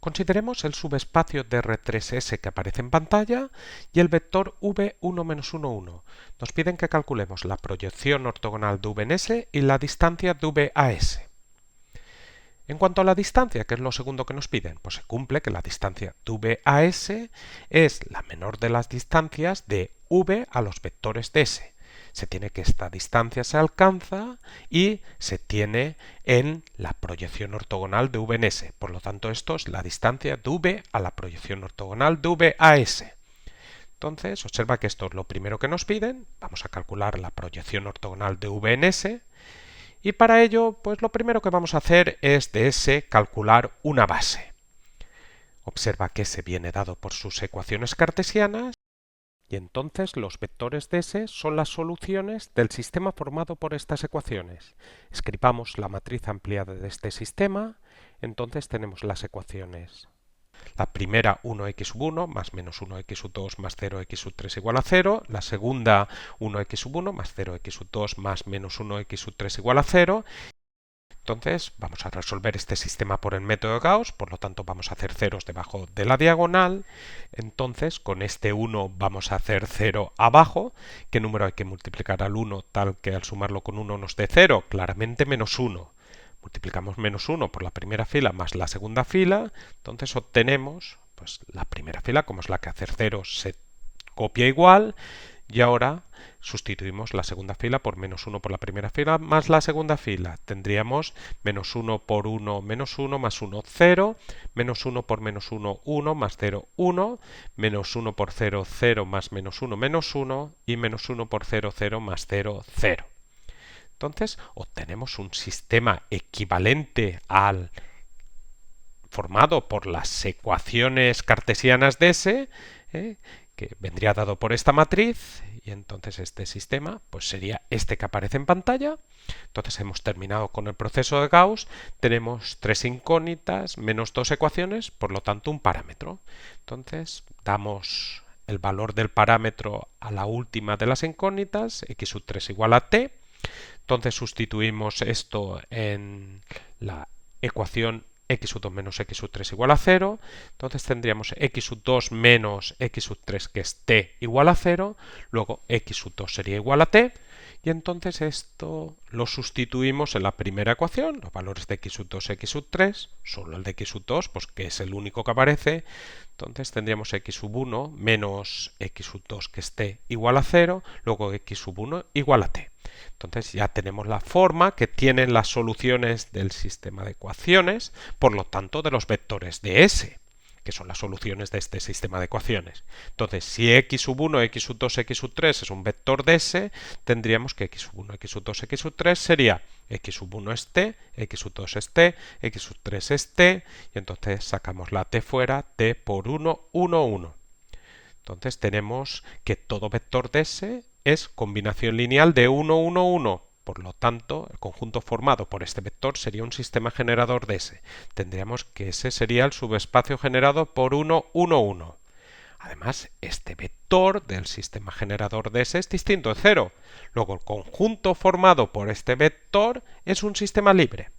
Consideremos el subespacio dr3s que aparece en pantalla y el vector v1-1,1. Nos piden que calculemos la proyección ortogonal de v en S y la distancia de v a S. En cuanto a la distancia, que es lo segundo que nos piden, pues se cumple que la distancia de v a S es la menor de las distancias de v a los vectores de S. Se tiene que esta distancia se alcanza y se tiene en la proyección ortogonal de v en S. Por lo tanto, esto es la distancia de v a la proyección ortogonal de v a S. Entonces, observa que esto es lo primero que nos piden. Vamos a calcular la proyección ortogonal de v en S. Y para ello, pues lo primero que vamos a hacer es de S calcular una base. Observa que S viene dado por sus ecuaciones cartesianas y entonces los vectores de S son las soluciones del sistema formado por estas ecuaciones. Escribamos la matriz ampliada de este sistema, entonces tenemos las ecuaciones. La primera 1x1 más menos 1x2 más 0x3 igual a 0. La segunda 1x1 más 0x2 más menos 1x3 igual a 0. Entonces vamos a resolver este sistema por el método de Gauss, por lo tanto vamos a hacer ceros debajo de la diagonal. Entonces con este 1 vamos a hacer 0 abajo. ¿Qué número hay que multiplicar al 1 tal que al sumarlo con 1 nos dé 0? Claramente menos 1. Multiplicamos menos 1 por la primera fila más la segunda fila, entonces obtenemos pues, la primera fila, como es la que hacer 0 se copia igual, y ahora sustituimos la segunda fila por menos 1 por la primera fila más la segunda fila. Tendríamos menos 1 por 1, menos 1, más 1, 0, menos 1 por menos 1, 1, más 0, 1, menos 1 por 0, 0, más menos 1, menos 1, y menos 1 por 0, 0, más 0, 0. Entonces obtenemos un sistema equivalente al formado por las ecuaciones cartesianas de S, que vendría dado por esta matriz, y entonces este sistema pues sería este que aparece en pantalla. Entonces hemos terminado con el proceso de Gauss, tenemos tres incógnitas menos dos ecuaciones, por lo tanto un parámetro. Entonces damos el valor del parámetro a la última de las incógnitas, x3 igual a t. Entonces sustituimos esto en la ecuación x2 menos x3 igual a 0. Entonces tendríamos x2 menos x3 que es t igual a 0. Luego x2 sería igual a t. Y entonces esto lo sustituimos en la primera ecuación, los valores de x2 x3, solo el de x2, pues que es el único que aparece. Entonces tendríamos x1 menos x2 que es t igual a 0, luego x1 igual a t. Entonces ya tenemos la forma que tienen las soluciones del sistema de ecuaciones, por lo tanto de los vectores de S, que son las soluciones de este sistema de ecuaciones. Entonces, si x1, x2, x3 es un vector de S, tendríamos que x1, x2, x3 sería x1 es t, x2 es t, x3 es t, y entonces sacamos la t fuera, t por 1, 1, 1. Entonces tenemos que todo vector de S es combinación lineal de 1, 1, 1. Por lo tanto, el conjunto formado por este vector sería un sistema generador de S. Tendríamos que ese sería el subespacio generado por 1, 1, 1. Además, este vector del sistema generador de S es distinto de 0. Luego, el conjunto formado por este vector es un sistema libre.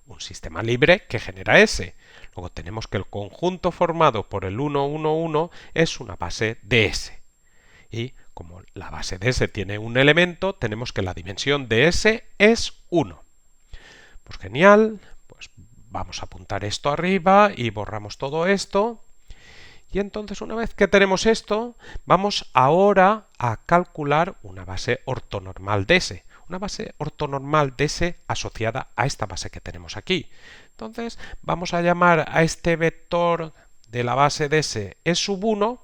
Un sistema libre que genera S. Luego tenemos que el conjunto formado por el 1, 1, 1 es una base de S. Y como la base de S tiene un elemento, tenemos que la dimensión de S es 1. Pues genial, pues vamos a apuntar esto arriba y borramos todo esto. Y entonces una vez que tenemos esto, vamos ahora a calcular una base ortonormal de S. Una base ortonormal de S asociada a esta base que tenemos aquí. Entonces vamos a llamar a este vector de la base de S E sub 1.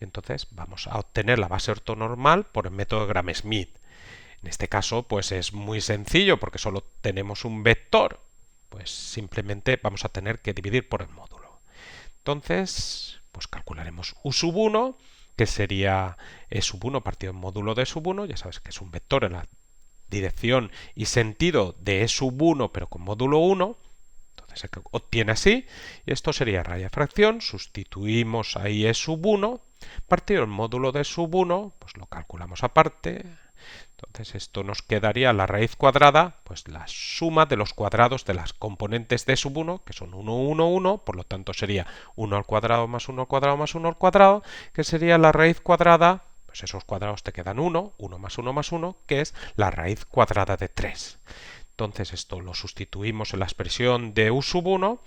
Y entonces vamos a obtener la base ortonormal por el método de Gram-Schmidt. En este caso pues es muy sencillo porque solo tenemos un vector. Pues simplemente vamos a tener que dividir por el módulo. Entonces pues calcularemos u sub 1, que sería e sub 1 partido en módulo de e sub 1. Ya sabes que es un vector en la dirección y sentido de e sub 1 pero con módulo 1. Entonces se obtiene así, y esto sería raya de fracción, sustituimos ahí e sub 1, partido el módulo de sub 1, pues lo calculamos aparte, Entonces esto nos quedaría la raíz cuadrada, pues la suma de los cuadrados de las componentes de sub 1, que son 1, 1, 1, por lo tanto sería 1 al cuadrado más 1 al cuadrado más 1 al cuadrado, que sería la raíz cuadrada, pues esos cuadrados te quedan 1, 1 más 1 más 1, que es la raíz cuadrada de 3. Entonces esto lo sustituimos en la expresión de u sub 1,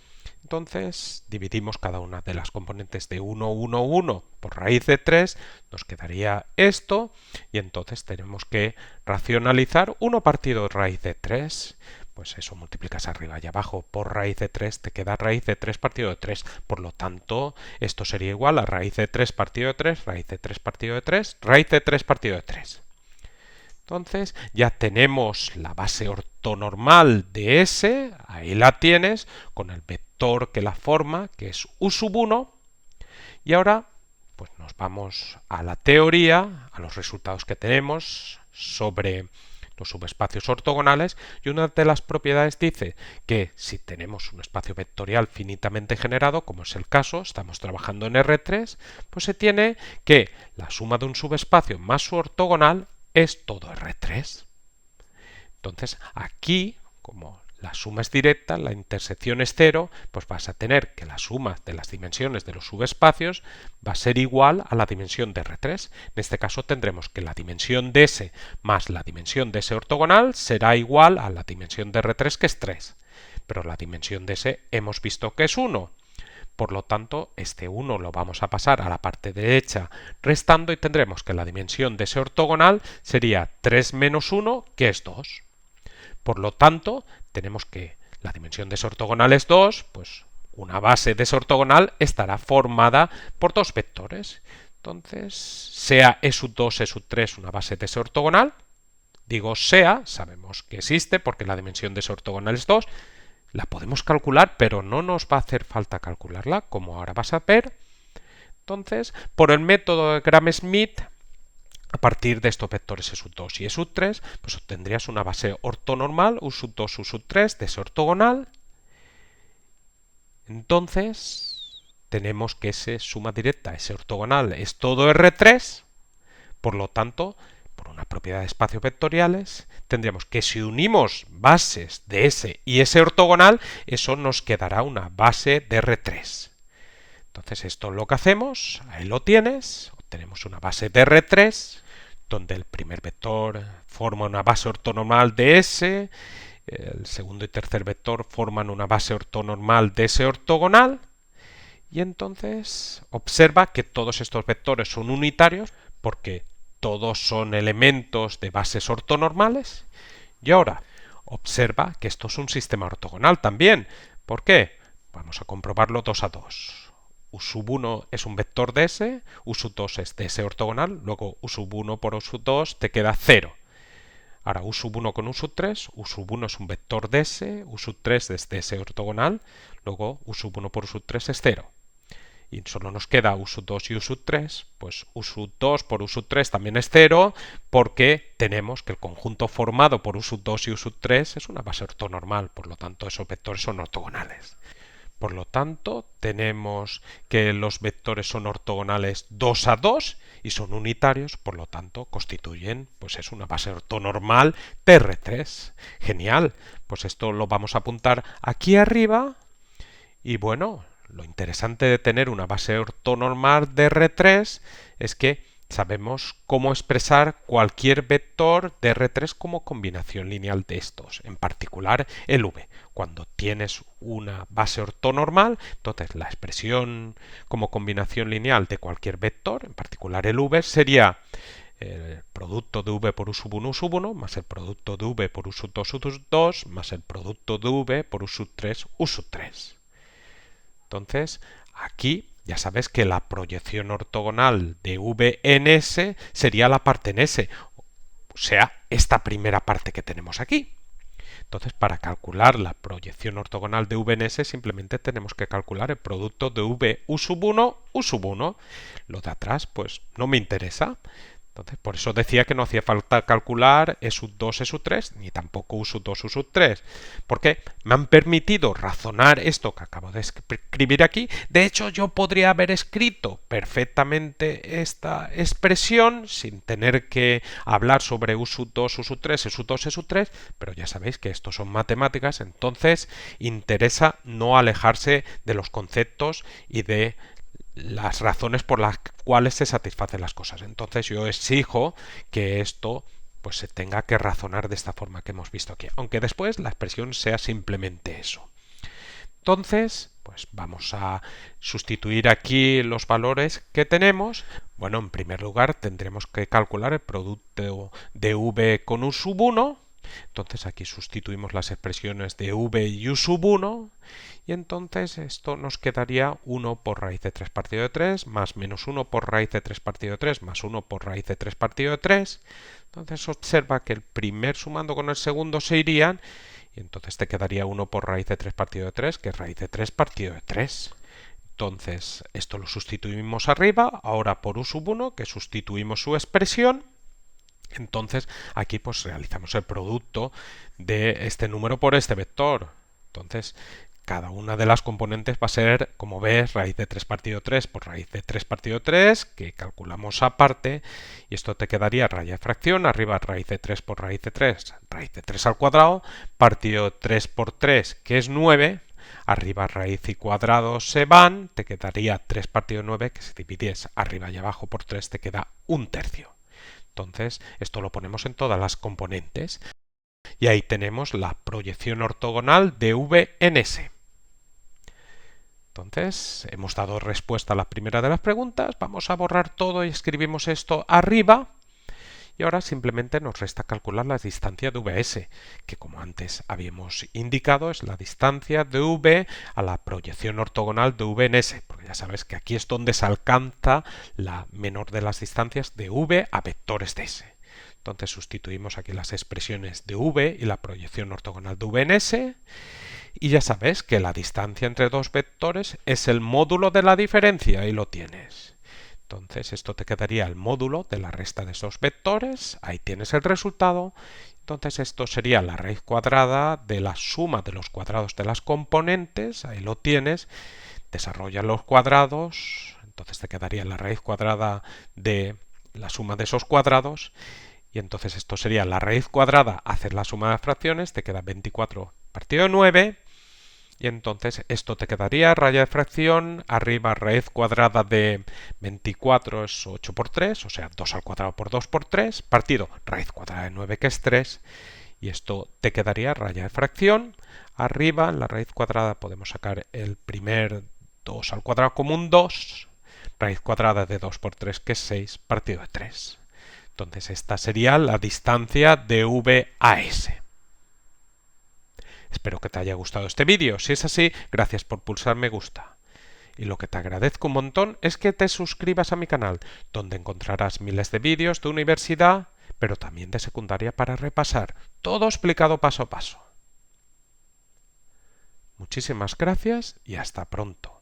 entonces dividimos cada una de las componentes de 1, 1, 1 por raíz de 3, nos quedaría esto, y entonces tenemos que racionalizar 1 partido raíz de 3, pues eso multiplicas arriba y abajo por raíz de 3, te queda raíz de 3 partido de 3, por lo tanto esto sería igual a raíz de 3 partido de 3, raíz de 3 partido de 3, raíz de 3 partido de 3. Entonces ya tenemos la base ortonormal de S, ahí la tienes, con el vector que la forma, que es u sub 1. Y ahora pues nos vamos a la teoría, a los resultados que tenemos sobre los subespacios ortogonales, y una de las propiedades dice que si tenemos un espacio vectorial finitamente generado, como es el caso, estamos trabajando en R3, pues se tiene que la suma de un subespacio más su ortogonal es todo R3. Entonces aquí, como la suma es directa, la intersección es 0, pues vas a tener que la suma de las dimensiones de los subespacios va a ser igual a la dimensión de R3. En este caso tendremos que la dimensión de S más la dimensión de S ortogonal será igual a la dimensión de R3, que es 3. Pero la dimensión de S hemos visto que es 1. Por lo tanto, este 1 lo vamos a pasar a la parte derecha restando y tendremos que la dimensión de ese ortogonal sería 3 menos 1, que es 2. Por lo tanto, tenemos que la dimensión de ese ortogonal es 2, pues una base de ese ortogonal estará formada por dos vectores. Entonces, sea E sub 2, E sub 3 una base de ese ortogonal, digo sea, sabemos que existe porque la dimensión de ese ortogonal es 2, la podemos calcular, pero no nos va a hacer falta calcularla, como ahora vas a ver. Entonces, por el método de Gram-Schmidt, a partir de estos vectores E sub 2 y E sub 3, pues obtendrías una base ortonormal, U sub 2, U sub 3, de ese ortogonal. Entonces, tenemos que esa suma directa, ese ortogonal, es todo R3, por lo tanto, por una propiedad de espacios vectoriales, tendríamos que si unimos bases de S y S ortogonal, eso nos quedará una base de R3. Entonces esto es lo que hacemos, ahí lo tienes, obtenemos una base de R3, donde el primer vector forma una base ortonormal de S, el segundo y tercer vector forman una base ortonormal de S ortogonal, y entonces observa que todos estos vectores son unitarios porque todos son elementos de bases ortonormales. Y ahora observa que esto es un sistema ortogonal también. ¿Por qué? Vamos a comprobarlo 2 a 2. U sub 1 es un vector de S, U sub 2 es de S ortogonal, luego U sub 1 por U sub 2 te queda 0. Ahora U sub 1 con U sub 3, U sub 1 es un vector de S, U sub 3 es de S ortogonal, luego U sub 1 por U sub 3 es 0. Y solo nos queda U sub 2 y U sub 3, pues U sub 2 por U sub 3 también es 0, porque tenemos que el conjunto formado por U sub 2 y U sub 3 es una base ortonormal, por lo tanto esos vectores son ortogonales. Por lo tanto, tenemos que los vectores son ortogonales 2 a 2 y son unitarios, por lo tanto, constituyen, pues es una base ortonormal de R3. Genial, pues esto lo vamos a apuntar aquí arriba y bueno, lo interesante de tener una base ortonormal de R3 es que sabemos cómo expresar cualquier vector de R3 como combinación lineal de estos, en particular el V. Cuando tienes una base ortonormal, entonces la expresión como combinación lineal de cualquier vector, en particular el V, sería el producto de V por U sub 1, U sub 1, más el producto de V por U sub 2, U sub 2, más el producto de V por U sub 3, U sub 3. Entonces, aquí ya sabes que la proyección ortogonal de V en S sería la parte en S, o sea, esta primera parte que tenemos aquí. Entonces, para calcular la proyección ortogonal de V en S, simplemente tenemos que calcular el producto de V U sub 1, U sub 1. Lo de atrás, pues no me interesa. Entonces, por eso decía que no hacía falta calcular E sub 2, E sub 3, ni tampoco U sub 2, U sub 3, porque me han permitido razonar esto que acabo de escribir aquí. De hecho, yo podría haber escrito perfectamente esta expresión sin tener que hablar sobre U sub 2, U sub 3, E sub 2, E sub 3, pero ya sabéis que esto son matemáticas, entonces interesa no alejarse de los conceptos y de las razones por las cuales se satisfacen las cosas. Entonces yo exijo que esto pues se tenga que razonar de esta forma que hemos visto aquí, aunque después la expresión sea simplemente eso. Entonces, pues vamos a sustituir aquí los valores que tenemos. Bueno, en primer lugar tendremos que calcular el producto de v con u sub 1. Entonces aquí sustituimos las expresiones de v y u sub 1 y entonces esto nos quedaría 1 por raíz de 3 partido de 3 más menos 1 por raíz de 3 partido de 3 más 1 por raíz de 3 partido de 3. Entonces observa que el primer sumando con el segundo se irían y entonces te quedaría 1 por raíz de 3 partido de 3, que es raíz de 3 partido de 3. Entonces esto lo sustituimos arriba, ahora por u sub 1, que sustituimos su expresión. Entonces aquí pues realizamos el producto de este número por este vector. Entonces cada una de las componentes va a ser, como ves, raíz de 3 partido 3 por raíz de 3 partido 3, que calculamos aparte, y esto te quedaría raya de fracción, arriba raíz de 3 por raíz de 3, raíz de 3 al cuadrado, partido 3 por 3, que es 9, arriba raíz y cuadrado se van, te quedaría 3 partido 9, que si divides arriba y abajo por 3 te queda 1/3. Entonces, esto lo ponemos en todas las componentes. Y ahí tenemos la proyección ortogonal de v en S. Entonces, hemos dado respuesta a la primera de las preguntas. Vamos a borrar todo y escribimos esto arriba. Y ahora simplemente nos resta calcular la distancia de VS, que como antes habíamos indicado es la distancia de V a la proyección ortogonal de V en S, porque ya sabes que aquí es donde se alcanza la menor de las distancias de V a vectores de S. Entonces sustituimos aquí las expresiones de V y la proyección ortogonal de V en S, y ya sabes que la distancia entre dos vectores es el módulo de la diferencia, ahí lo tienes. Entonces esto te quedaría el módulo de la resta de esos vectores, ahí tienes el resultado. Entonces esto sería la raíz cuadrada de la suma de los cuadrados de las componentes, ahí lo tienes. Desarrolla los cuadrados, entonces te quedaría la raíz cuadrada de la suma de esos cuadrados. Y entonces esto sería la raíz cuadrada, hacer la suma de fracciones, te queda 24 partido de 9. Y entonces esto te quedaría raya de fracción, arriba raíz cuadrada de 24 es 8 por 3, o sea 2 al cuadrado por 2 por 3, partido raíz cuadrada de 9 que es 3, y esto te quedaría raya de fracción, arriba en la raíz cuadrada podemos sacar el primer 2 al cuadrado como un 2, raíz cuadrada de 2 por 3 que es 6, partido de 3. Entonces esta sería la distancia de V a S. Espero que te haya gustado este vídeo. Si es así, gracias por pulsar me gusta. Y lo que te agradezco un montón es que te suscribas a mi canal, donde encontrarás miles de vídeos de universidad, pero también de secundaria para repasar, todo explicado paso a paso. Muchísimas gracias y hasta pronto.